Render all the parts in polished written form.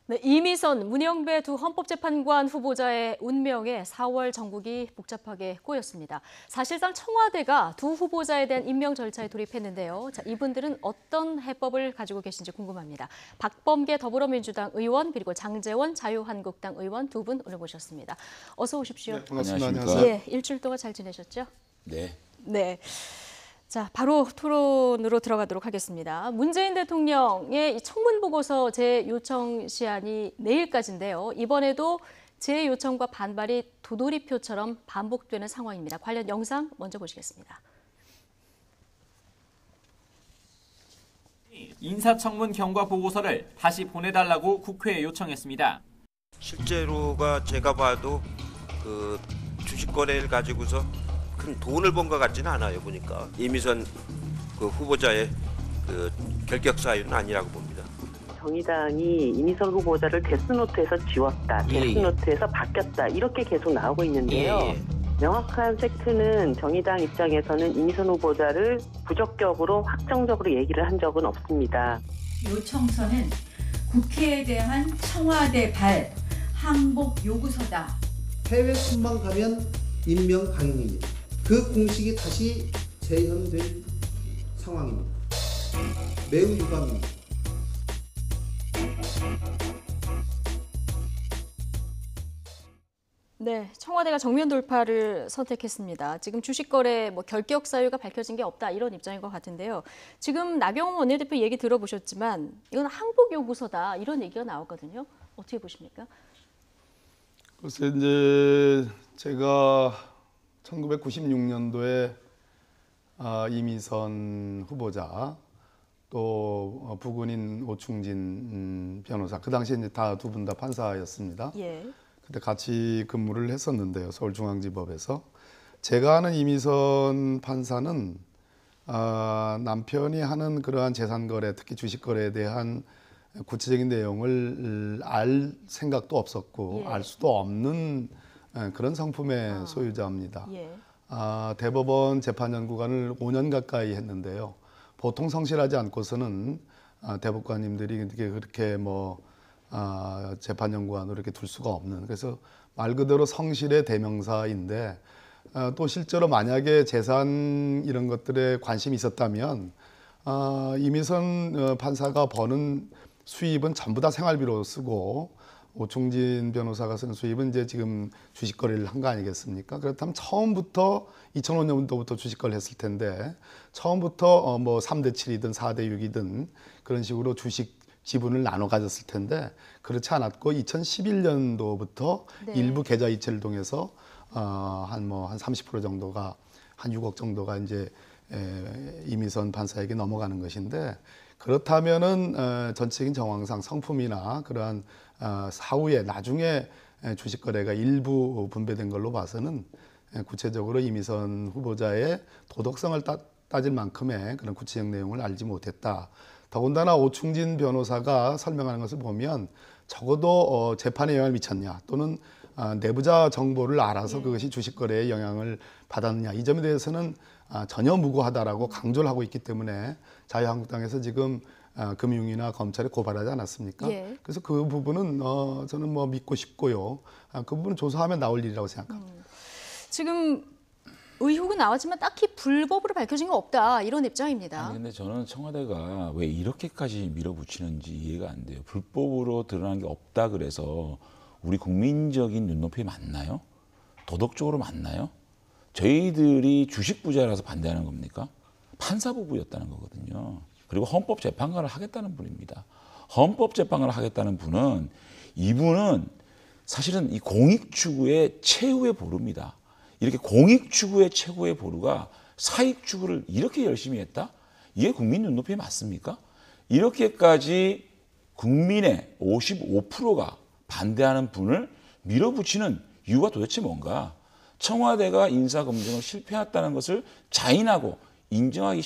네, 이미선, 문영배 두 헌법재판관 후보자의 운명에 4월 전국이 복잡하게 꼬였습니다. 사실상 청와대가 두 후보자에 대한 임명 절차에 돌입했는데요. 자, 이분들은 어떤 해법을 가지고 계신지 궁금합니다. 박범계 더불어민주당 의원 그리고 장제원 자유한국당 의원 두 분 오늘 모셨습니다. 어서 오십시오. 네, 반갑습니다. 안녕하십니까? 예, 일주일 동안 잘 지내셨죠? 네. 네. 자, 바로 토론으로 들어가도록 하겠습니다. 문재인 대통령의 이 청문보고서 재요청 시한이 내일까지인데요. 이번에도 재요청과 반발이 도돌이표처럼 반복되는 상황입니다. 관련 영상 먼저 보시겠습니다. 인사청문 경과 보고서를 다시 보내달라고 국회에 요청했습니다. 실제로가 제가 봐도 그 주식 거래를 가지고서 큰 돈을 번 것 같지는 않아요. 보니까 이미선 그 후보자의 그 결격 사유는 아니라고 봅니다. 정의당이 이미선 후보자를 데스노트에서 지웠다, 데스노트에서 바뀌었다 이렇게 계속 나오고 있는데요. 명확한 팩트는 정의당 입장에서는 이미선 후보자를 부적격으로 확정적으로 얘기를 한 적은 없습니다. 요청서는 국회에 대한 청와대 발 항복 요구서다. 해외 순방 가면 임명 강행입니다. 그 공식이 다시 재현된 상황입니다. 매우 유감입니다. 네, 청와대가 정면 돌파를 선택했습니다. 지금 주식거래 결격 사유가 밝혀진 게 없다 이런 입장인 것 같은데요. 지금 나경원 원내대표 얘기 들어보셨지만 이건 항복 요구서다 이런 얘기가 나왔거든요. 어떻게 보십니까? 그래서 이제 제가 1996년도에 이미선 후보자 또 부군인 오충진 변호사 그 당시에 이제 다 두 분 다 판사였습니다. 예. 그때 같이 근무를 했었는데요. 서울중앙지법에서 제가 아는 이미선 판사는 남편이 하는 그러한 재산거래 특히 주식거래에 대한 구체적인 내용을 알 생각도 없었고 예. 알 수도 없는 그런 성품의 소유자입니다. 예. 대법원 재판연구관을 5년 가까이 했는데요. 보통 성실하지 않고서는 대법관님들이 그렇게 재판연구관으로 이렇게 둘 수가 없는, 그래서 말 그대로 성실의 대명사인데 또 실제로 만약에 재산 이런 것들에 관심이 있었다면 이미선 판사가 버는 수입은 전부 다 생활비로 쓰고 오충진 변호사가 쓴 수입은 이제 지금 주식 거래를 한 거 아니겠습니까? 그렇다면 처음부터 2005년도부터 주식 거래를 했을 텐데 처음부터 3대 7이든 4대 6이든 그런 식으로 주식 지분을 나눠 가졌을 텐데 그렇지 않았고 2011년도부터 네. 일부 계좌 이체를 통해서 한 30% 정도가 한 6억 정도가 이제 이미선 판사에게 넘어가는 것인데, 그렇다면은 전체적인 정황상 성품이나 그러한 사후에 나중에 주식 거래가 일부 분배된 걸로 봐서는 구체적으로 이미선 후보자의 도덕성을 따질 만큼의 그런 구체적 내용을 알지 못했다. 더군다나 오충진 변호사가 설명하는 것을 보면 적어도 재판에 영향을 미쳤냐 또는 내부자 정보를 알아서 그것이 주식 거래에 영향을 받았느냐, 이 점에 대해서는 전혀 무고하다라고 강조를 하고 있기 때문에 자유한국당에서 지금 금융위나 검찰에 고발하지 않았습니까? 예. 그래서 그 부분은 저는 믿고 싶고요. 그 부분은 조사하면 나올 일이라고 생각합니다. 지금 의혹은 나왔지만 딱히 불법으로 밝혀진 거 없다 이런 입장입니다. 아니, 근데 저는 청와대가 왜 이렇게까지 밀어붙이는지 이해가 안 돼요. 불법으로 드러난 게 없다 그래서 우리 국민적인 눈높이 맞나요? 도덕적으로 맞나요? 저희들이 주식 부자라서 반대하는 겁니까? 판사 부부였다는 거거든요. 그리고 헌법재판관을 하겠다는 분입니다. 헌법재판관을 하겠다는 분은, 이분은 사실은 이 공익추구의 최후의 보루입니다. 이렇게 공익추구의 최고의 보루가 사익추구를 이렇게 열심히 했다? 이게 국민 눈높이에 맞습니까? 이렇게까지 국민의 55%가 반대하는 분을 밀어붙이는 이유가 도대체 뭔가? 청와대가 인사검증을 실패했다는 것을 자인하고 인정하기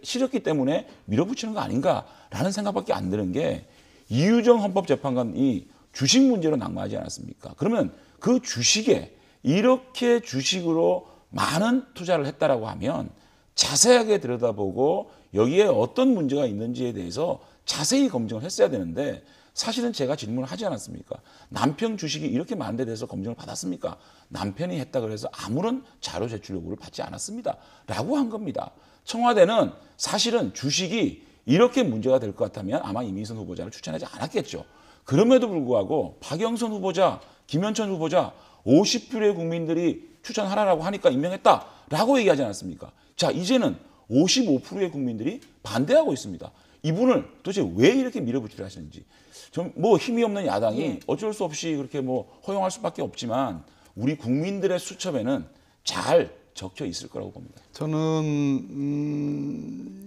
싫었기 때문에 밀어붙이는 거 아닌가라는 생각밖에 안 드는 게, 이유정 헌법재판관이 주식 문제로 낙마하지 않았습니까? 그러면 그 주식에 이렇게 주식으로 많은 투자를 했다라고 하면 자세하게 들여다보고 여기에 어떤 문제가 있는지에 대해서 자세히 검증을 했어야 되는데, 사실은 제가 질문을 하지 않았습니까? 남편 주식이 이렇게 많은 데 대해서 검증을 받았습니까? 남편이 했다 그래서 아무런 자료 제출 요구를 받지 않았습니다. 라고 한 겁니다. 청와대는 사실은 주식이 이렇게 문제가 될 것 같다면 아마 이민선 후보자를 추천하지 않았겠죠. 그럼에도 불구하고 박영선 후보자, 김현천 후보자 50%의 국민들이 추천하라고 하니까 임명했다라고 얘기하지 않았습니까? 자, 이제는 55%의 국민들이 반대하고 있습니다. 이분을 도대체 왜 이렇게 밀어붙이려 하시는지. 좀 뭐 힘이 없는 야당이 어쩔 수 없이 그렇게 뭐 허용할 수밖에 없지만 우리 국민들의 수첩에는 잘 적혀 있을 거라고 봅니다. 저는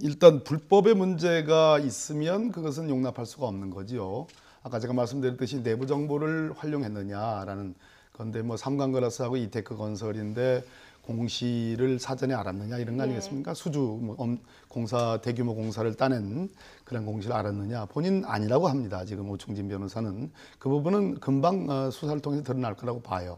일단 불법의 문제가 있으면 그것은 용납할 수가 없는 거지요. 아까 제가 말씀드렸듯이 내부 정보를 활용했느냐라는 건데 뭐 삼광그라스하고 이테크 건설인데 공시를 사전에 알았느냐 이런 거 아니겠습니까? 수주 뭐 공사 대규모 공사를 따낸 그런 공시를 알았느냐 본인 아니라고 합니다. 지금 오충진 변호사는 그 부분은 금방 수사를 통해서 드러날 거라고 봐요.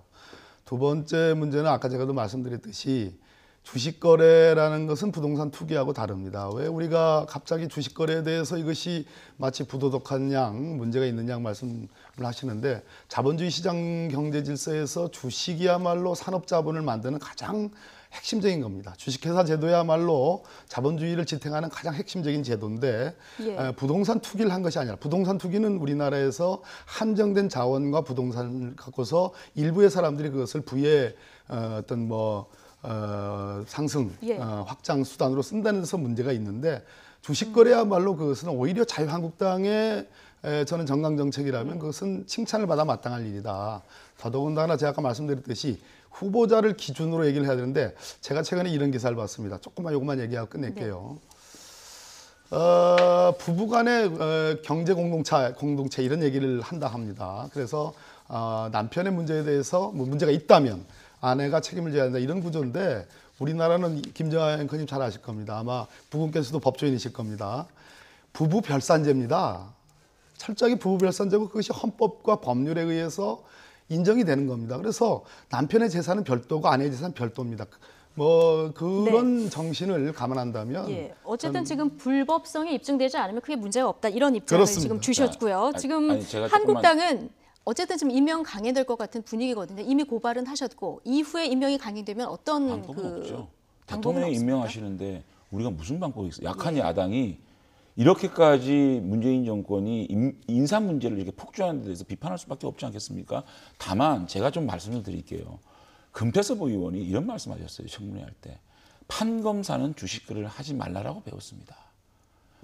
두 번째 문제는 아까 제가도 말씀드렸듯이 주식 거래라는 것은 부동산 투기하고 다릅니다. 왜 우리가 갑자기 주식 거래에 대해서 이것이 마치 부도덕한 양, 문제가 있는 양 말씀을 하시는데 자본주의 시장 경제 질서에서 주식이야말로 산업 자본을 만드는 가장 핵심적인 겁니다. 주식회사 제도야말로 자본주의를 지탱하는 가장 핵심적인 제도인데 부동산 투기를 한 것이 아니라 부동산 투기는 우리나라에서 한정된 자원과 부동산을 갖고서 일부의 사람들이 그것을 부의 어떤 상승, 확장 수단으로 쓴다는 데서 문제가 있는데 주식 거래야말로 그것은 오히려 자유한국당의 저는 정강 정책이라면 그것은 칭찬을 받아 마땅할 일이다. 더더군다나 제가 아까 말씀드렸듯이 후보자를 기준으로 얘기를 해야 되는데 제가 최근에 이런 기사를 봤습니다. 조금만 요것만 얘기하고 끝낼게요. 부부간의 경제 공동체 이런 얘기를 한다 합니다. 그래서 남편의 문제에 대해서 뭐 문제가 있다면 아내가 책임을 져야 한다 이런 구조인데 우리나라는 김정아 앵커님 잘 아실 겁니다. 아마 부군께서도 법조인이실 겁니다. 부부 별산제입니다. 철저하게 부부 별산제고 그것이 헌법과 법률에 의해서 인정이 되는 겁니다. 그래서 남편의 재산은 별도고 아내의 재산은 별도입니다. 뭐 그런 정신을 감안한다면 어쨌든 지금 불법성이 입증되지 않으면 크게 문제가 없다 이런 입장을 그렇습니다. 지금 주셨고요. 지금 제가 한국당은 어쨌든 지금 임명 강행될 것 같은 분위기거든요. 이미 고발은 하셨고 이후에 임명이 강행되면 어떤 방법은 없죠. 방법은 대통령이 없습니까? 임명하시는데 우리가 무슨 방법이 있어요? 약한 야당이 이렇게까지 문재인 정권이 인사 문제를 이렇게 폭주하는 데 대해서 비판할 수밖에 없지 않겠습니까? 다만 제가 좀 말씀을 드릴게요. 금태섭 의원이 이런 말씀하셨어요. 청문회 할 때. 판검사는 주식 거래를 하지 말라라고 배웠습니다.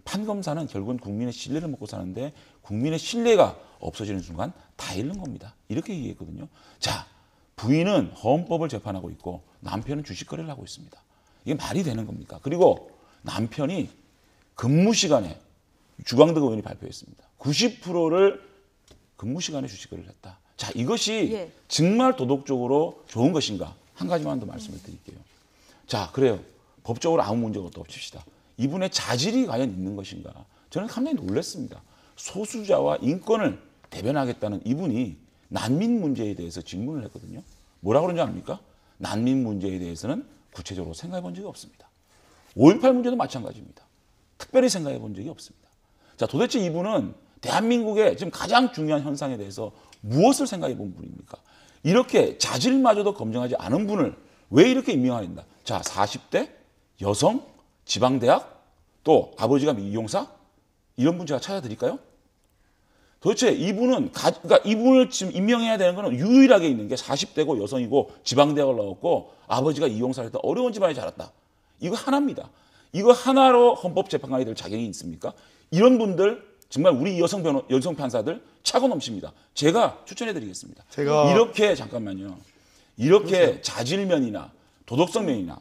판검사는 결국은 국민의 신뢰를 먹고 사는데 국민의 신뢰가 없어지는 순간 다 잃는 겁니다. 이렇게 얘기했거든요. 자, 부인은 헌법을 재판하고 있고 남편은 주식 거래를 하고 있습니다. 이게 말이 되는 겁니까? 그리고 남편이 근무 시간에 주광덕 의원이 발표했습니다. 90%를 근무 시간에 주식 거래를 했다. 자, 이것이 정말 도덕적으로 좋은 것인가? 한 가지만 더 말씀을 드릴게요. 자, 그래요. 법적으로 아무 문제가 없다 칩시다. 이분의 자질이 과연 있는 것인가? 저는 상당히 놀랐습니다. 소수자와 인권을 대변하겠다는 이분이 난민 문제에 대해서 질문을 했거든요. 뭐라고 그런지 압니까? 난민 문제에 대해서는 구체적으로 생각해 본 적이 없습니다. 5.18 문제도 마찬가지입니다. 특별히 생각해 본 적이 없습니다. 자, 도대체 이분은 대한민국의 지금 가장 중요한 현상에 대해서 무엇을 생각해 본 분입니까? 이렇게 자질마저도 검증하지 않은 분을 왜 이렇게 임명하는가? 자, 40대 여성 지방대학 또 아버지가 미용사 이런 분 제가 찾아드릴까요? 도대체 이분은 그러니까 이분을 지금 임명해야 되는 거는 유일하게 있는 게 40대고 여성이고 지방대학을 나왔고 아버지가 이용사를 했다. 어려운 집안에 자랐다. 이거 하나입니다. 이거 하나로 헌법재판관이 될 자격이 있습니까? 이런 분들 정말 우리 여성 판사들 차고 넘칩니다. 제가 추천해드리겠습니다. 이렇게 잠깐만요. 이렇게 자질면이나 도덕성 면이나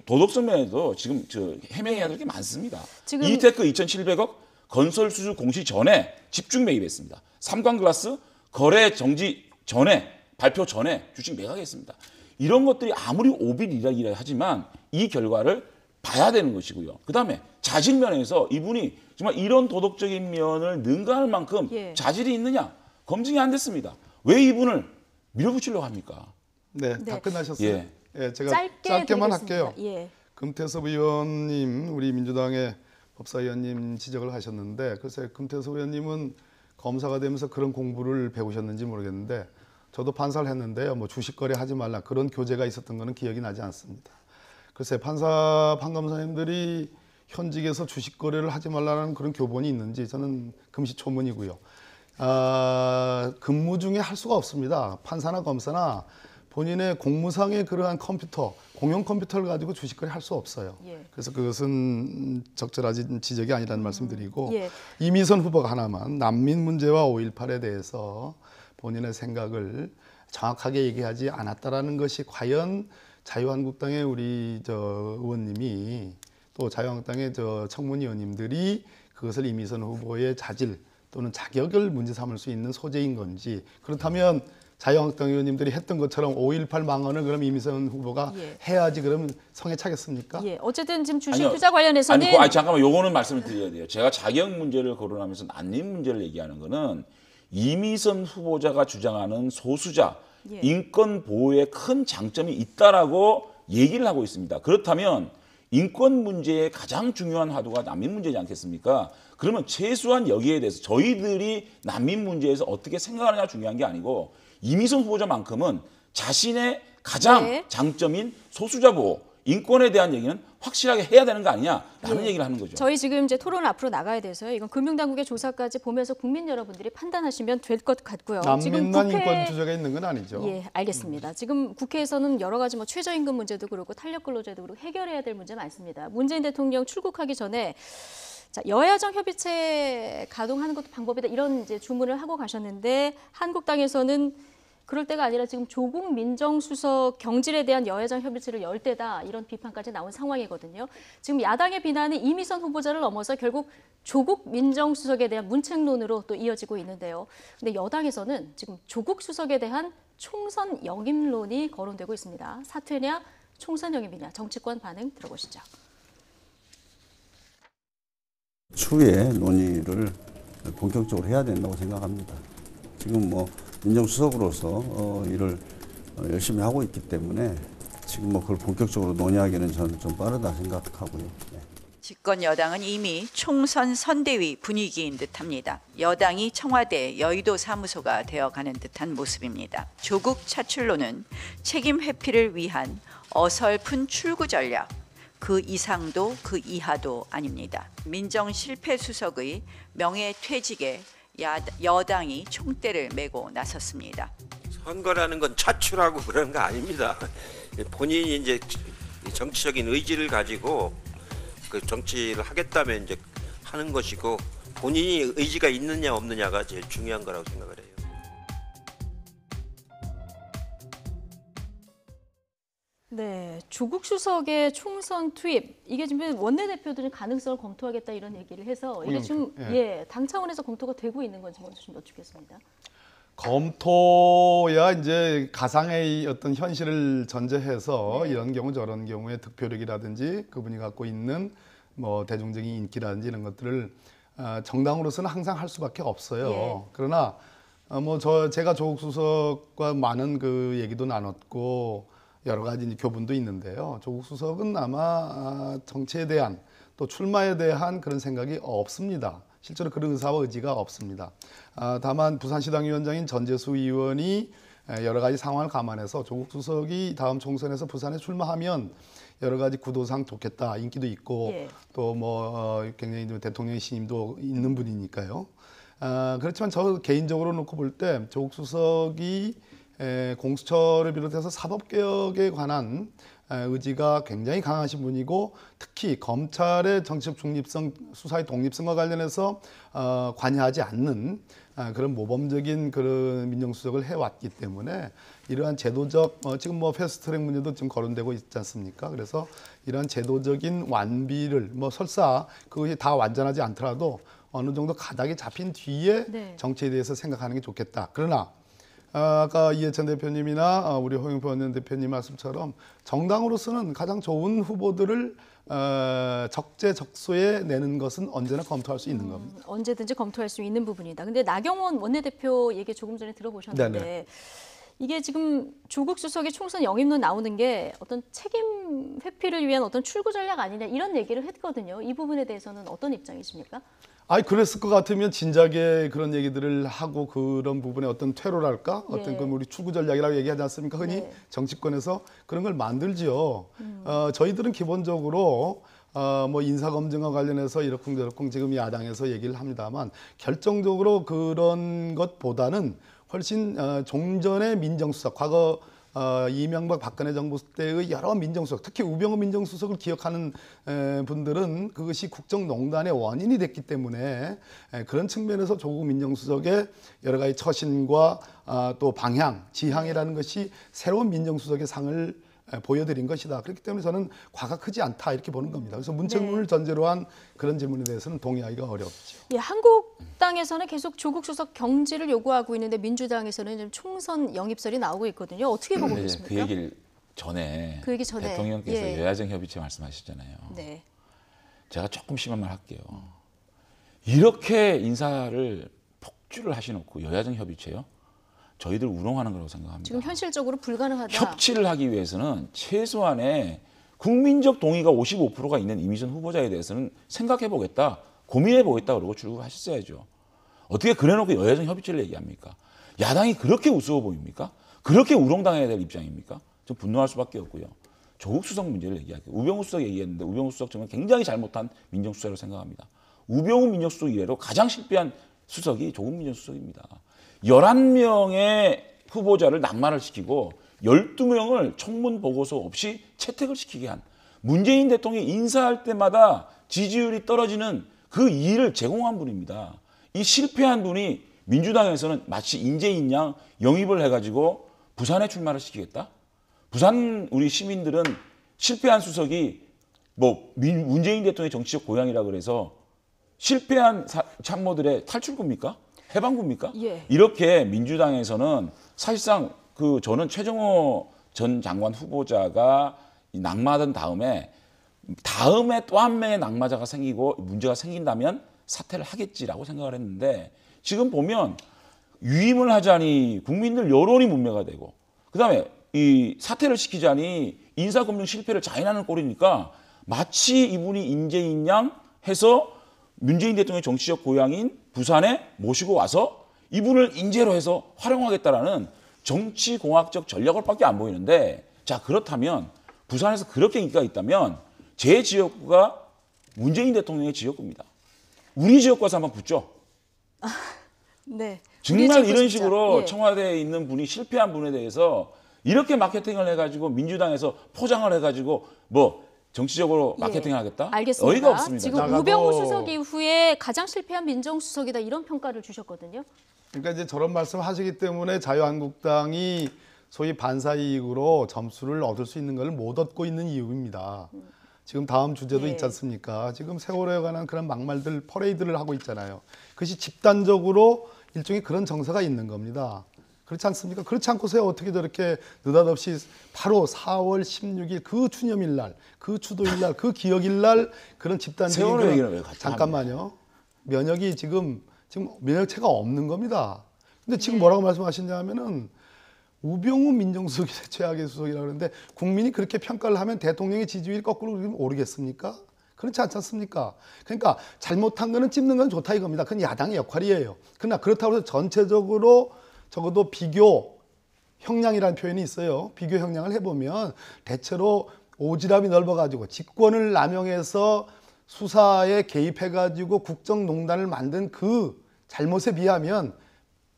도덕성 면에도 지금 해명해야 될 게 많습니다. 지금 이테크 2,700억 건설 수주 공시 전에 집중 매입했습니다. 삼광글라스 거래 정지 전에 발표 전에 주식 매각했습니다. 이런 것들이 아무리 오비이라기라 하지만 이 결과를 봐야 되는 것이고요. 그다음에 자질 면에서 이분이 정말 이런 도덕적인 면을 능가할 만큼 자질이 있느냐 검증이 안 됐습니다. 왜 이분을 밀어붙이려고 합니까? 네, 다 끝나셨어요. 제가 짧게만 할게요. 금태섭 의원님, 우리 민주당의 법사위원님 지적을 하셨는데 글쎄 금태섭 의원님은 검사가 되면서 그런 공부를 배우셨는지 모르겠는데 저도 판사를 했는데요. 뭐 주식 거래하지 말라 그런 교재가 있었던 거는 기억이 나지 않습니다. 글쎄 판검사님들이 현직에서 주식 거래를 하지 말라는 그런 교본이 있는지 저는 금시초문이고요. 근무 중에 할 수가 없습니다. 판사나 검사나 본인의 공무상의 그러한 컴퓨터, 공용 컴퓨터를 가지고 주식 거래 할 수 없어요. 예. 그래서 그것은 적절한 지적이 아니라는 말씀드리고 예. 이미선 후보가 하나만 난민 문제와 5.18에 대해서 본인의 생각을 정확하게 얘기하지 않았다라는 것이 과연 자유한국당의 우리 의원님이 또 자유한국당의 청문위원님들이 그것을 이미선 후보의 자질 또는 자격을 문제 삼을 수 있는 소재인 건지 그렇다면 자유한국당 의원님들이 했던 것처럼 5.18 망언을 그럼 이미선 후보가 예. 해야지 그럼 성에 차겠습니까? 예, 어쨌든 지금 주식 아니요. 투자 관련해서는 아니, 잠깐만 요거는 말씀을 드려야 돼요. 제가 자격 문제를 거론하면서 난민 문제를 얘기하는 거는 이미선 후보자가 주장하는 소수자 예. 인권 보호에 큰 장점이 있다라고 얘기를 하고 있습니다. 그렇다면 인권 문제의 가장 중요한 화두가 난민 문제지 않겠습니까? 그러면 최소한 여기에 대해서 저희들이 난민 문제에서 어떻게 생각하느냐 중요한 게 아니고 이미선 후보자만큼은 자신의 가장 네. 장점인 소수자 보호, 인권에 대한 얘기는 확실하게 해야 되는 거 아니냐라는 예. 얘기를 하는 거죠. 저희 지금 이제 토론을 앞으로 나가야 돼서요. 이건 금융당국의 조사까지 보면서 국민 여러분들이 판단하시면 될 것 같고요. 난민만 인권 주제가 있는 건 아니죠. 예, 알겠습니다. 지금 국회에서는 여러 가지 뭐 최저임금 문제도 그렇고 탄력근로제도 그렇고 해결해야 될 문제 많습니다. 문재인 대통령 출국하기 전에 자, 여야정 협의체 가동하는 것도 방법이다 이런 이제 주문을 하고 가셨는데 한국당에서는 그럴 때가 아니라 지금 조국 민정수석 경질에 대한 여야정 협의체를 열 때다 이런 비판까지 나온 상황이거든요. 지금 야당의 비난이 이미선 후보자를 넘어서 결국 조국 민정수석에 대한 문책론으로 또 이어지고 있는데요. 근데 여당에서는 지금 조국 수석에 대한 총선 영입론이 거론되고 있습니다. 사퇴냐 총선 영입이냐 정치권 반응 들어보시죠. 추후에 논의를 본격적으로 해야 된다고 생각합니다. 지금 뭐 민정수석으로서 일을 열심히 하고 있기 때문에 지금 뭐 그걸 본격적으로 논의하기는 저는 좀 빠르다 생각하고요. 네. 집권 여당은 이미 총선 선대위 분위기인 듯합니다. 여당이 청와대 여의도 사무소가 되어가는 듯한 모습입니다. 조국 차출론은 책임 회피를 위한 어설픈 출구 전략, 그 이상도 그 이하도 아닙니다. 민정 실패 수석의 명예퇴직에 여당이 총대를 메고 나섰습니다. 선거라는 건 차출하고 그런 거 아닙니다. 본인이 이제 정치적인 의지를 가지고 그 정치를 하겠다면 이제 하는 것이고 본인이 의지가 있느냐 없느냐가 제일 중요한 거라고 생각을 해요. 네, 조국 수석의 총선 투입 이게 지금 원내대표들은 가능성을 검토하겠다 이런 얘기를 해서 이게 지금 당 차원에서 검토가 되고 있는 건지 먼저 좀 여쭙겠습니다. 검토야 이제 가상의 어떤 현실을 전제해서 이런 경우 저런 경우에 득표력이라든지 그분이 갖고 있는 뭐 대중적인 인기라든지 이런 것들을 정당으로서는 항상 할 수밖에 없어요. 예. 그러나 제가 조국 수석과 많은 그 얘기도 나눴고 여러 가지 교분도 있는데요. 조국 수석은 아마 정치에 대한 또 출마에 대한 그런 생각이 없습니다. 실제로 그런 의사와 의지가 없습니다. 다만 부산시당위원장인 전재수 의원이 여러 가지 상황을 감안해서 조국 수석이 다음 총선에서 부산에 출마하면 여러 가지 구도상 좋겠다, 인기도 있고 또 뭐 굉장히 대통령의 신임도 있는 분이니까요. 그렇지만 저 개인적으로 놓고 볼 때 조국 수석이 공수처를 비롯해서 사법개혁에 관한 의지가 굉장히 강하신 분이고 특히 검찰의 정치적 중립성, 수사의 독립성과 관련해서 관여하지 않는 그런 모범적인 그런 민정수석을 해왔기 때문에 이러한 제도적 지금 뭐 패스트트랙 문제도 지금 거론되고 있지 않습니까? 그래서 이러한 제도적인 완비를 뭐 설사 그것이 다 완전하지 않더라도 어느 정도 가닥이 잡힌 뒤에 정치에 대해서 생각하는 게 좋겠다. 그러나 아까 이해찬 대표님이나 우리 홍영표 원내대표님 말씀처럼 정당으로서는 가장 좋은 후보들을 적재적소에 내는 것은 언제나 검토할 수 있는 겁니다. 언제든지 검토할 수 있는 부분이다. 근데 나경원 원내대표 얘기 조금 전에 들어보셨는데 네네. 이게 지금 조국 수석의 총선 영입론 나오는 게 어떤 책임 회피를 위한 어떤 출구 전략 아니냐 이런 얘기를 했거든요. 이 부분에 대해서는 어떤 입장이십니까? 아니 그랬을 것 같으면 진작에 그런 얘기들을 하고 그런 부분에 어떤 퇴로랄까 어떤 그 우리 추구 전략이라고 얘기하지 않습니까? 흔히 정치권에서 그런 걸 만들지요. 저희들은 기본적으로 뭐 인사검증과 관련해서 이러쿵저러쿵 지금 야당에서 얘기를 합니다만 결정적으로 그런 것보다는 훨씬 종전의 민정수석, 과거 이명박 박근혜 정부 때의 여러 민정수석, 특히 우병우 민정수석을 기억하는 분들은 그것이 국정농단의 원인이 됐기 때문에 그런 측면에서 조국 민정수석의 여러 가지 처신과 또 방향, 지향이라는 것이 새로운 민정수석의 상을 보여드린 것이다. 그렇기 때문에 저는 과가 크지 않다 이렇게 보는 겁니다. 그래서 문책문을 전제로 한 그런 질문에 대해서는 동의하기가 어렵죠. 예, 한국당에서는 계속 조국 수석 경질을 요구하고 있는데 민주당에서는 좀 총선 영입설이 나오고 있거든요. 어떻게 보고 계십니까? 그 얘기를 전에, 대통령께서 예. 여야정 협의체 말씀하셨잖아요. 네. 제가 조금 심한 말 할게요. 이렇게 인사를 폭주를 하셔놓고 여야정 협의체요? 저희들 우롱하는 거라고 생각합니다. 지금 현실적으로 불가능하다. 협치를 하기 위해서는 최소한의 국민적 동의가 55%가 있는 이미선 후보자에 대해서는 생각해보겠다, 고민해보겠다 그러고 출구하셨어야죠. 어떻게 그래놓고 여야정 협의체를 얘기합니까? 야당이 그렇게 우스워 보입니까? 그렇게 우롱당해야 될 입장입니까? 좀 분노할 수밖에 없고요. 조국 수석 문제를 얘기할게요. 우병우 수석 얘기했는데 우병우 수석 정말 굉장히 잘못한 민정수석이라고 생각합니다. 우병우 민정수석 이래로 가장 실패한 수석이 조국 민정수석입니다. 11명의 후보자를 낙마를 시키고 12명을 청문 보고서 없이 채택을 시키게 한 문재인 대통령이 인사할 때마다 지지율이 떨어지는 그 일을 제공한 분입니다. 이 실패한 분이 민주당에서는 마치 인재인 양 영입을 해가지고 부산에 출마를 시키겠다? 부산 우리 시민들은 실패한 수석이 뭐 문재인 대통령의 정치적 고향이라 그래서 실패한 참모들의 탈출구입니까? 해방구입니까? 예. 이렇게 민주당에서는 사실상 저는 최정호 전 장관 후보자가 낙마하던 다음에 또 한 명의 낙마자가 생기고 문제가 생긴다면 사퇴를 하겠지라고 생각을 했는데 지금 보면 유임을 하자니 국민들 여론이 문매가 되고 그다음에 이 사퇴를 시키자니 인사검증 실패를 자인하는 꼴이니까 마치 이분이 인재인 양 해서 문재인 대통령의 정치적 고향인 부산에 모시고 와서 이분을 인재로 해서 활용하겠다라는 정치공학적 전략을 밖에 안 보이는데 자 그렇다면 부산에서 그렇게 인기가 있다면 제 지역구가 문재인 대통령의 지역구입니다. 우리 지역구에서 한번 붙죠. 네. 정말 이런 식으로 청와대에 있는 분이 실패한 분에 대해서 이렇게 마케팅을 해가지고 민주당에서 포장을 해가지고 뭐 정치적으로 마케팅을 하겠다? 알겠습니다. 어이가 없습니다. 지금 우병우 수석 이후에 가장 실패한 민정수석이다 이런 평가를 주셨거든요. 그러니까 이제 저런 말씀하시기 때문에 자유한국당이 소위 반사이익으로 점수를 얻을 수 있는 걸 못 얻고 있는 이유입니다. 지금 다음 주제도 있지 않습니까? 지금 세월호에 관한 그런 막말들, 퍼레이드를 하고 있잖아요. 그것이 집단적으로 일종의 그런 정서가 있는 겁니다. 그렇지 않습니까? 그렇지 않고서야 어떻게 저렇게 느닷없이 바로 4월 16일 그 추념일 날, 그 추도일 날, 그 기억일 날 그런 집단적인 세월호 얘기는 왜 같이 잠깐만요. 면역이 지금 면역체가 없는 겁니다. 근데 지금 뭐라고 말씀하시냐면은 우병우 민정수석이 최악의 수석이라고 그러는데 국민이 그렇게 평가를 하면 대통령의 지지율이 거꾸로 오르겠습니까? 그렇지 않지 않습니까? 그러니까 잘못한 거는 찝는 건 좋다 이겁니다. 그건 야당의 역할이에요. 그러나 그렇다고 해서 전체적으로 적어도 비교 형량이라는 표현이 있어요. 비교 형량을 해보면 대체로 오지랖이 넓어가지고 직권을 남용해서 수사에 개입해가지고 국정농단을 만든 그 잘못에 비하면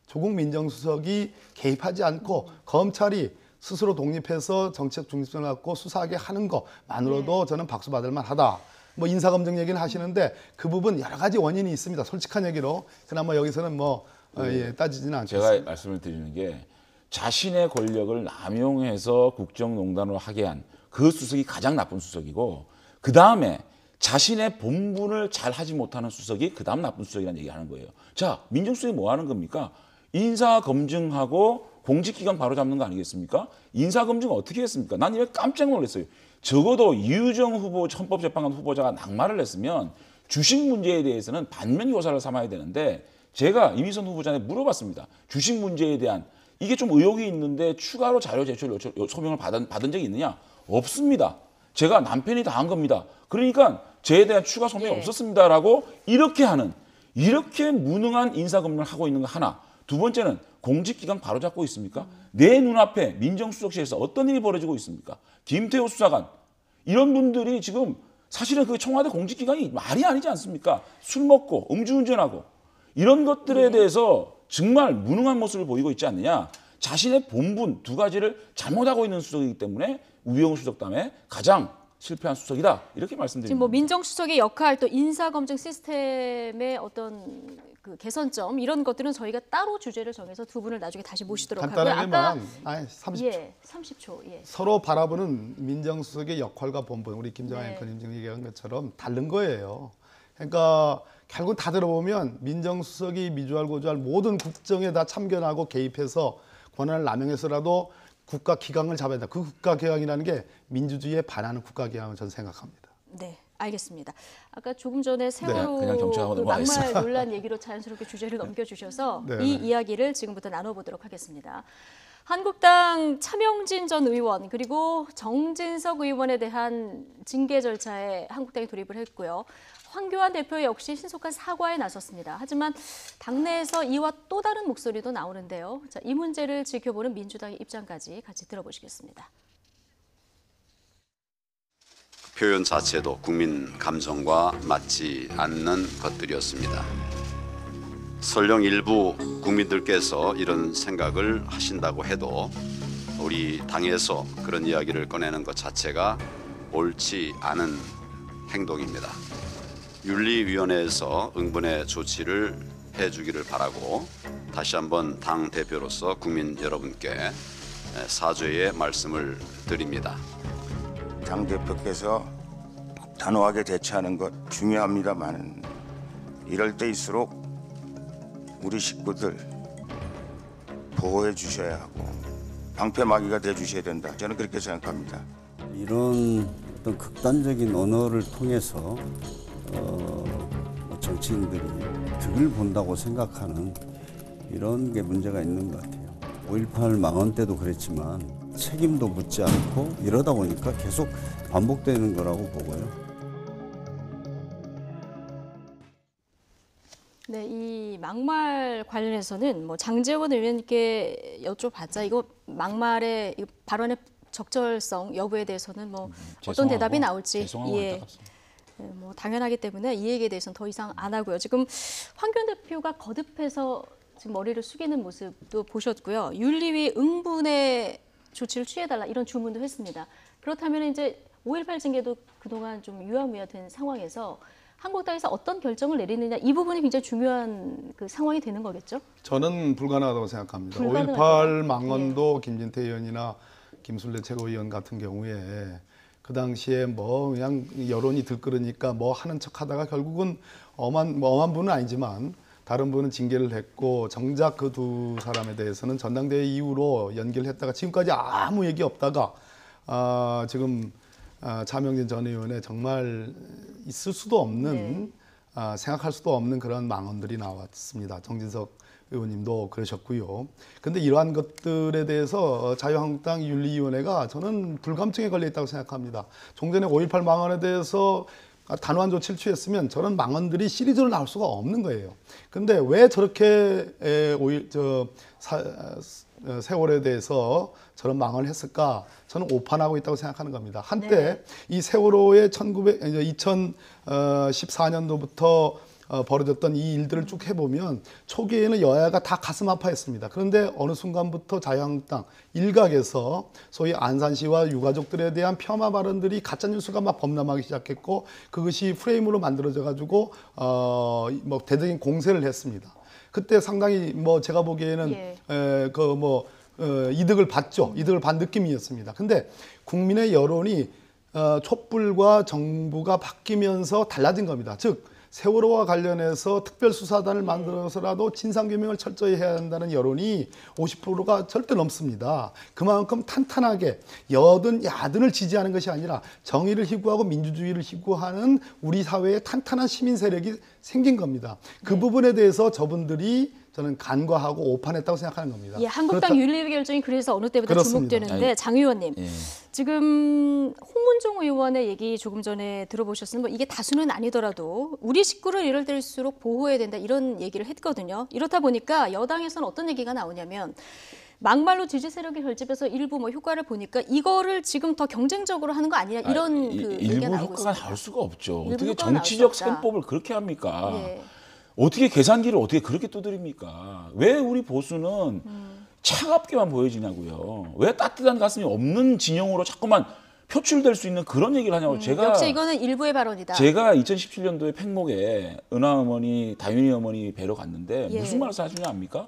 조국 민정수석이 개입하지 않고 검찰이 스스로 독립해서 정책 중립성을 갖고 수사하게 하는 것만으로도 저는 박수 받을 만하다. 뭐 인사검증 얘기는 하시는데 그 부분 여러 가지 원인이 있습니다. 솔직한 얘기로. 그나마 여기서는 따지지는 않겠습니다. 제가 말씀을 드리는 게 자신의 권력을 남용해서 국정농단으로 하게 한 그 수석이 가장 나쁜 수석이고 그 다음에 자신의 본분을 잘 하지 못하는 수석이 그 다음 나쁜 수석이라는 얘기를 하는 거예요. 자, 민정수석이 뭐 하는 겁니까? 인사검증하고 공직기강 바로잡는 거 아니겠습니까? 인사검증을 어떻게 했습니까? 난 이거 깜짝 놀랐어요. 적어도 이유정 헌법재판관 후보자가 낙마를 했으면 주식 문제에 대해서는 반면 교사를 삼아야 되는데 제가 이미선 후보자한테 물어봤습니다. 주식 문제에 대한 이게 좀 의혹이 있는데 추가로 자료 제출 소명을 받은 적이 있느냐? 없습니다. 제가 남편이 다 한 겁니다. 그러니까 저에 대한 추가 소명이 없었습니다라고 이렇게 하는 이렇게 무능한 인사검증을 하고 있는 거 하나. 두 번째는 공직기강 바로잡고 있습니까? 내 눈앞에 민정수석실에서 어떤 일이 벌어지고 있습니까? 김태호 수사관 이런 분들이 지금 사실은 그 청와대 공직기강이 말이 아니지 않습니까? 술 먹고 음주운전하고 이런 것들에 대해서 정말 무능한 모습을 보이고 있지 않느냐. 자신의 본분 두 가지를 잘못하고 있는 수석이기 때문에 우병우 수석담에 가장 실패한 수석이다. 이렇게 말씀드립니다. 지금 뭐 민정수석의 역할 또 인사검증 시스템의 어떤 그 개선점 이런 것들은 저희가 따로 주제를 정해서 두 분을 나중에 다시 모시도록 하고요. 간단하게만 30초. 예, 30초. 예. 서로 바라보는 민정수석의 역할과 본분, 우리 김정한 앵커님 지금 얘기한 것처럼 다른 거예요. 그러니까 결국 다 들어보면 민정수석이 미주알 고주알 모든 국정에 다 참견하고 개입해서 권한을 남용해서라도 국가기강을 잡아야 된다. 그 국가기강이라는 게 민주주의에 반하는 국가기강을 저는 생각합니다. 네, 알겠습니다. 아까 조금 전에 세월호 그냥 정치하고 그 막말 넘어가겠습니다. 논란 얘기로 자연스럽게 주제를 넘겨주셔서 네, 이 네. 이야기를 지금부터 나눠보도록 하겠습니다. 한국당 차명진 전 의원 그리고 정진석 의원에 대한 징계 절차에 한국당이 돌입을 했고요. 황교안 대표 역시 신속한 사과에 나섰습니다. 하지만 당내에서 이와 또 다른 목소리도 나오는데요. 자, 이 문제를 지켜보는 민주당의 입장까지 같이 들어보시겠습니다. 표현 자체도 국민 감정과 맞지 않는 것들이었습니다. 설령 일부 국민들께서 이런 생각을 하신다고 해도 우리 당에서 그런 이야기를 꺼내는 것 자체가 옳지 않은 행동입니다. 윤리위원회에서 응분의 조치를 해주기를 바라고 다시 한번 당 대표로서 국민 여러분께 사죄의 말씀을 드립니다. 당 대표께서 단호하게 대처하는 것 중요합니다만 이럴 때일수록 우리 식구들 보호해 주셔야 하고 방패막이가 돼 주셔야 된다. 저는 그렇게 생각합니다. 이런 어떤 극단적인 언어를 통해서 정치인들이 득을 본다고 생각하는 이런 게 문제가 있는 것 같아요. 5.18 망언 때도 그랬지만 책임도 묻지 않고 이러다 보니까 계속 반복되는 거라고 보고요. 네, 이 막말 관련해서는 뭐 장제원 의원님께 여쭤봤자 이거 막말의 이 발언의 적절성 여부에 대해서는 뭐 어떤 대답이 나올지 뭐 당연하기 때문에 이 얘기에 대해서는 더 이상 안 하고요. 지금 황교안 대표가 거듭해서 지금 머리를 숙이는 모습도 보셨고요. 윤리위 응분의 조치를 취해달라 이런 주문도 했습니다. 그렇다면 이제 5.18 징계도 그동안 좀 유야무야 된 상황에서 한국당에서 어떤 결정을 내리느냐 이 부분이 굉장히 중요한 그 상황이 되는 거겠죠? 저는 불가능하다고 생각합니다. 불가능하다. 5.18 망언도 김진태 의원이나 김술래 최고위원 같은 경우에 그 당시에 뭐 그냥 여론이 들끓으니까 뭐 하는 척하다가 결국은 엄한 분은 아니지만 다른 분은 징계를 했고 정작 그 두 사람에 대해서는 전당대회 이후로 연결했다가 지금까지 아무 얘기 없다가 지금 차명진 전 의원의 정말 있을 수도 없는 생각할 수도 없는 그런 망언들이 나왔습니다. 정진석 의원님도 그러셨고요. 그런데 이러한 것들에 대해서 자유한국당 윤리위원회가 저는 불감증에 걸려 있다고 생각합니다. 종전에 5.18 망언에 대해서 단호한 조치를 취했으면 저런 망언들이 시리즈로 나올 수가 없는 거예요. 근데 왜 저렇게 세월에 대해서 저런 망언을 했을까? 저는 오판하고 있다고 생각하는 겁니다. 한때 이 세월호의 2014년도부터 벌어졌던 이 일들을 쭉 해보면 초기에는 여야가 다 가슴 아파했습니다. 그런데 어느 순간부터 자유한국당 일각에서 소위 안산시와 유가족들에 대한 폄하 발언들이 가짜뉴스가 막 범람하기 시작했고 그것이 프레임으로 만들어져 가지고 뭐 대대적인 공세를 했습니다. 그때 상당히 뭐 제가 보기에는 이득을 봤죠. 이득을 반 느낌이었습니다. 근데 국민의 여론이 촛불과 정부가 바뀌면서 달라진 겁니다. 즉 세월호와 관련해서 특별수사단을 만들어서라도 진상규명을 철저히 해야 한다는 여론이 50%가 절대 넘습니다. 그만큼 탄탄하게 여든 야든을 지지하는 것이 아니라 정의를 희구하고 민주주의를 희구하는 우리 사회에 탄탄한 시민 세력이 생긴 겁니다. 그 부분에 대해서 저분들이 저는 간과하고 오판했다고 생각하는 겁니다. 예, 한국당 윤리 결정이 그래서 어느 때보다 그렇습니다. 주목되는데 장 의원님, 예. 지금 홍문종 의원의 얘기 조금 전에 들어보셨으면 뭐 이게 다수는 아니더라도 우리 식구를 이럴 때일수록 보호해야 된다 이런 얘기를 했거든요. 이렇다 보니까 여당에서는 어떤 얘기가 나오냐면 막말로 지지 세력이 결집해서 일부 뭐 효과를 보니까 이거를 지금 더 경쟁적으로 하는 거 아니냐 이런 그 얘기가 일부 나오고 효과가 있습니다. 나올 수가 없죠. 일부 어떻게 효과가 나올 정치적 수 없다. 셈법을 그렇게 합니까? 예. 어떻게 계산기를 어떻게 그렇게 두드립니까? 왜 우리 보수는 차갑게만 보여지냐고요. 왜 따뜻한 가슴이 없는 진영으로 자꾸만 표출될 수 있는 그런 얘기를 하냐고. 제가 역시 이거는 일부의 발언이다. 제가 2017년도에 팽목에 은하 어머니, 다윤이 어머니 뵈러 갔는데 예. 무슨 말을 하시냐 압니까?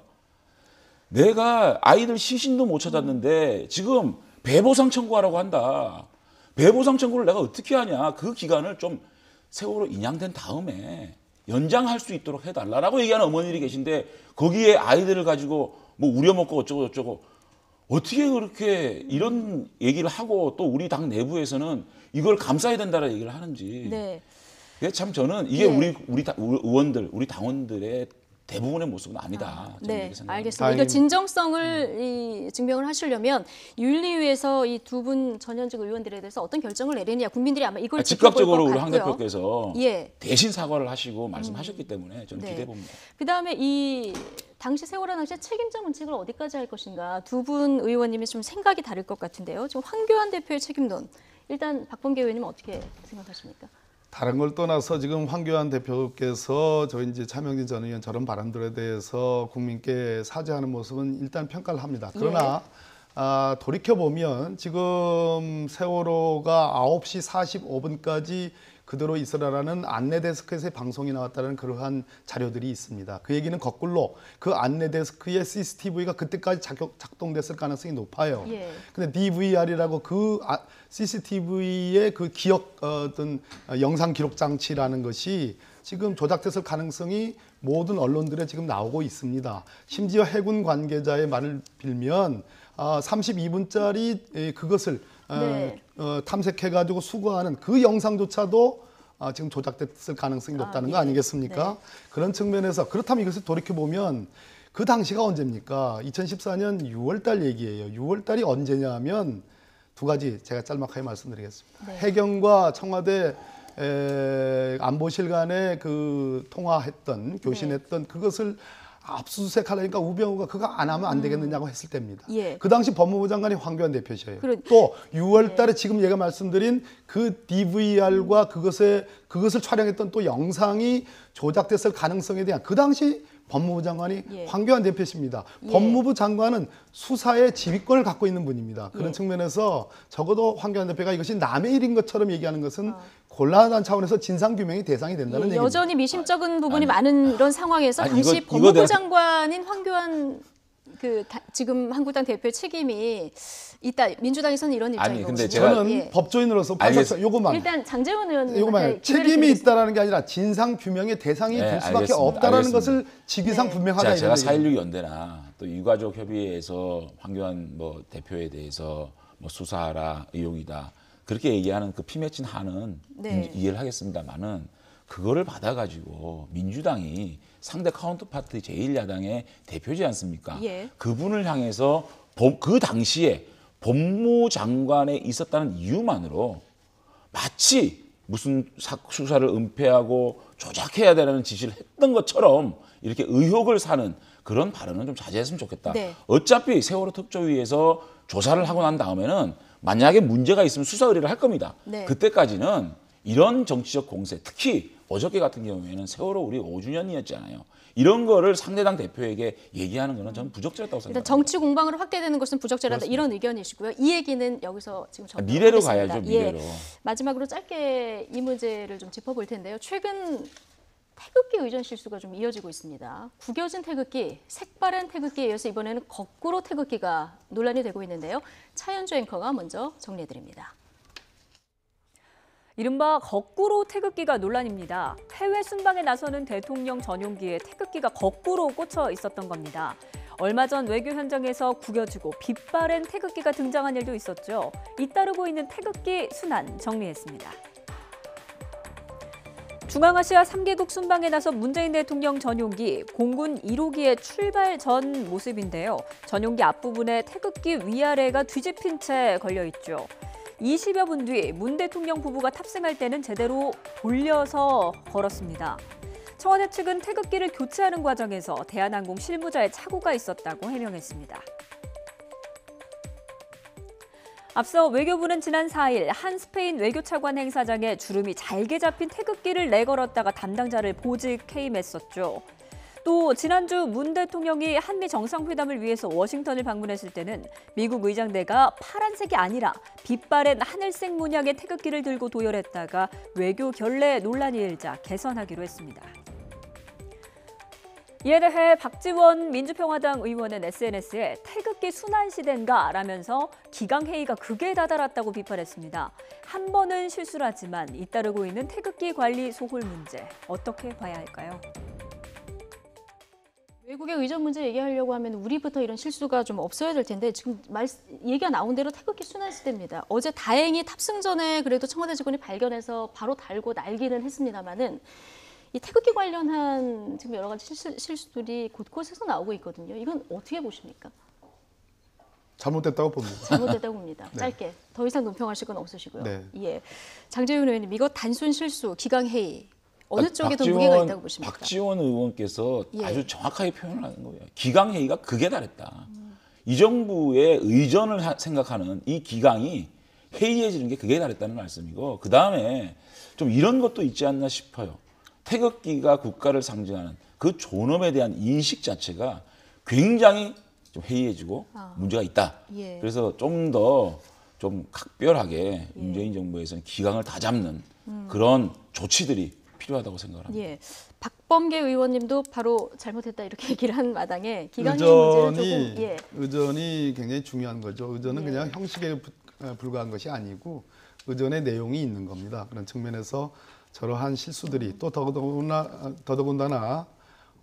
내가 아이들 시신도 못 찾았는데 지금 배보상 청구하라고 한다. 배보상 청구를 내가 어떻게 하냐. 그 기간을 좀 세월호 인양된 다음에 연장할 수 있도록 해달라라고 얘기하는 어머니들이 계신데 거기에 아이들을 가지고 뭐 우려먹고 어쩌고 저쩌고 어떻게 그렇게 이런 얘기를 하고 또 우리 당 내부에서는 이걸 감싸야 된다는 얘기를 하는지. 네. 참 저는 이게 네. 우리 의원들, 우리 당원들의 대부분의 모습은 아니다. 저는 네, 이렇게 생각합니다. 알겠습니다. 이거 진정성을 증명을 하시려면 윤리위에서 이 두 분 전현직 의원들에 대해서 어떤 결정을 내리느냐 국민들이 아마 이걸 즉각적으로 지켜볼 우리 것 황 같고요. 대표께서 예. 대신 사과를 하시고 말씀하셨기 때문에 저는 네. 기대해 봅니다. 그다음에 이 당시 세월호 당시에 책임자 문책을 어디까지 할 것인가 두 분 의원님이 좀 생각이 다를 것 같은데요. 지금 황교안 대표의 책임론 일단 박범계 의원님은 어떻게 생각하십니까? 다른 걸 떠나서 지금 황교안 대표께서 저 이제 차명진 전 의원 저런 발언들에 대해서 국민께 사죄하는 모습은 일단 평가를 합니다. 그러나 돌이켜 보면 지금 세월호가 9시 45분까지 그대로 있으라라는 안내 데스크에서의 방송이 나왔다는 그러한 자료들이 있습니다. 그 얘기는 거꾸로 그 안내 데스크의 CCTV가 그때까지 작동됐을 가능성이 높아요. 예. 근데 DVR이라고 그 CCTV의 그 기억 어떤 영상 기록 장치라는 것이 지금 조작됐을 가능성이 모든 언론들에 지금 나오고 있습니다. 심지어 해군 관계자의 말을 빌면 32분짜리 그것을 네. 탐색해가지고 수거하는 그 영상조차도 지금 조작됐을 가능성이 높다는 거 예. 아니겠습니까? 네. 그런 측면에서 그렇다면 이것을 돌이켜보면 그 당시가 언제입니까? 2014년 6월달 얘기예요. 6월달이 언제냐 하면 두 가지 제가 짤막하게 말씀드리겠습니다. 네. 해경과 청와대 안보실 간에 그 통화했던 교신했던 그것을 압수수색하려니까 우병우가 그거 안 하면 안 되겠느냐고 했을 때입니다. 예. 그 당시 법무부 장관이 황교안 대표셔요. 그래. 또 6월 달에 지금 얘가 말씀드린 그 DVR과 그것을 촬영했던 또 영상이 조작됐을 가능성에 대한 그 당시 법무부 장관이 예. 황교안 대표십니다. 예. 법무부 장관은 수사의 지휘권을 갖고 있는 분입니다. 그런 예. 측면에서 적어도 황교안 대표가 이것이 남의 일인 것처럼 얘기하는 것은 곤란한 차원에서 진상규명이 대상이 된다는 얘기입니다. 여전히 미심쩍은 부분이 많은 이런 상황에서 아니, 당시 이거 법무부 내가- 장관인 황교안 지금 한국당 대표의 책임이 있다. 민주당에서는 이런 아니, 입장이거든요. 근데 저는 예. 법조인으로서 알겠습니다. 요것만 일단 장제원 의원님 이거만 책임이 있다라는 게 아니라 진상 규명의 대상이 네, 될 수밖에 알겠습니다. 없다라는 알겠습니다. 것을 직위상 네. 분명하다. 제가 이런 얘기입니다. 4.16 연대나 또 유가족 협의회에서 황교안 뭐 대표에 대해서 뭐 수사하라 의혹이다 그렇게 얘기하는 그 피 맺힌 한은 네. 이해를 하겠습니다만은 그거를 받아가지고 민주당이 상대 카운터파트 제1야당의 대표지 않습니까? 예. 그분을 향해서 그 당시에 법무장관에 있었다는 이유만으로 마치 무슨 수사를 은폐하고 조작해야 되는 지시를 했던 것처럼 이렇게 의혹을 사는 그런 발언은 좀 자제했으면 좋겠다. 네. 어차피 세월호 특조위에서 조사를 하고 난 다음에는 만약에 문제가 있으면 수사 의뢰를 할 겁니다. 네. 그때까지는 이런 정치적 공세, 특히 어저께 같은 경우에는 세월호 우리 5주년이었잖아요. 이런 거를 상대당 대표에게 얘기하는 거는 저는 부적절했다고 일단 생각합니다. 정치 공방으로 확대되는 것은 부적절하다 이런 의견이시고요. 이 얘기는 여기서 지금 정리하겠습니다. 미래로 가야죠, 미래로. 예. 마지막으로 짧게 이 문제를 좀 짚어볼 텐데요. 최근 태극기 의전 실수가 좀 이어지고 있습니다. 구겨진 태극기, 색바랜 태극기에 이어서 이번에는 거꾸로 태극기가 논란이 되고 있는데요. 차현주 앵커가 먼저 정리해드립니다. 이른바 거꾸로 태극기가 논란입니다. 해외 순방에 나서는 대통령 전용기에 태극기가 거꾸로 꽂혀 있었던 겁니다. 얼마 전 외교 현장에서 구겨지고 빛바랜 태극기가 등장한 일도 있었죠. 잇따르고 있는 태극기 순환 정리했습니다. 중앙아시아 3개국 순방에 나선 문재인 대통령 전용기 공군 1호기의 출발 전 모습인데요. 전용기 앞부분에 태극기 위아래가 뒤집힌 채 걸려 있죠. 20여 분 뒤 문 대통령 부부가 탑승할 때는 제대로 돌려서 걸었습니다. 청와대 측은 태극기를 교체하는 과정에서 대한항공 실무자의 착오가 있었다고 해명했습니다. 앞서 외교부는 지난 4일 한 스페인 외교차관 행사장에 주름이 잘게 잡힌 태극기를 내걸었다가 담당자를 보직 해임했었죠. 또 지난주 문 대통령이 한미 정상회담을 위해서 워싱턴을 방문했을 때는 미국 의장대가 파란색이 아니라 빛바랜 하늘색 문양의 태극기를 들고 도열했다가 외교 결례 논란이 일자 개선하기로 했습니다. 이에 대해 박지원 민주평화당 의원은 SNS에 태극기 순환시대인가 라면서 기강회의가 극에 다다랐다고 비판했습니다. 한 번은 실수라지만 잇따르고 있는 태극기 관리 소홀 문제 어떻게 봐야 할까요? 외국의 의전 문제 얘기하려고 하면 우리부터 이런 실수가 좀 없어야 될 텐데 지금 얘기가 나온 대로 태극기 순환시대입니다. 어제 다행히 탑승 전에 그래도 청와대 직원이 발견해서 바로 달고 날기는 했습니다마는 이 태극기 관련한 지금 여러 가지 실수들이 곳곳에서 나오고 있거든요. 이건 어떻게 보십니까? 잘못됐다고 봅니다. 잘못됐다고 봅니다. 네. 짧게. 더 이상 논평하실 건 없으시고요. 네. 예. 장재훈 의원님, 이거 단순 실수, 기강회의. 어느 쪽에 더 무게가 있다고 보십니까? 박지원 의원께서 예. 아주 정확하게 표현을 하는 거예요. 기강회의가 극에 달했다. 이 정부의 의전을 생각하는 이 기강이 해이해지는 게 극에 달했다는 말씀이고, 그다음에 좀 이런 것도 있지 않나 싶어요. 태극기가 국가를 상징하는 그 존엄에 대한 인식 자체가 굉장히 좀 해이해지고 문제가 있다. 예. 그래서 좀 더 좀 각별하게 문재인 정부에서는 기강을 다잡는 그런 조치들이 필요하다고 생각을 합니다. 예. 박범계 의원님도 바로 잘못했다 이렇게 얘기를 한 마당에 기강의 문제는 조금 예. 의전이 굉장히 중요한 거죠. 의전은 예. 그냥 형식에 불과한 것이 아니고 의전의 내용이 있는 겁니다. 그런 측면에서 저러한 실수들이 또 더더군다나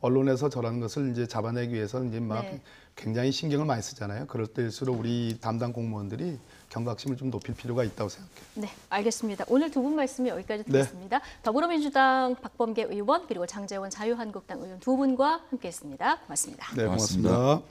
언론에서 저런 것을 이제 잡아내기 위해서 이제 막 네. 굉장히 신경을 많이 쓰잖아요. 그럴 때일수록 우리 담당 공무원들이 경각심을 좀 높일 필요가 있다고 생각해요. 네, 알겠습니다. 오늘 두 분 말씀이 여기까지 듣겠습니다. 더불어민주당 박범계 의원 그리고 장제원 자유한국당 의원 두 분과 함께했습니다. 고맙습니다. 네, 고맙습니다.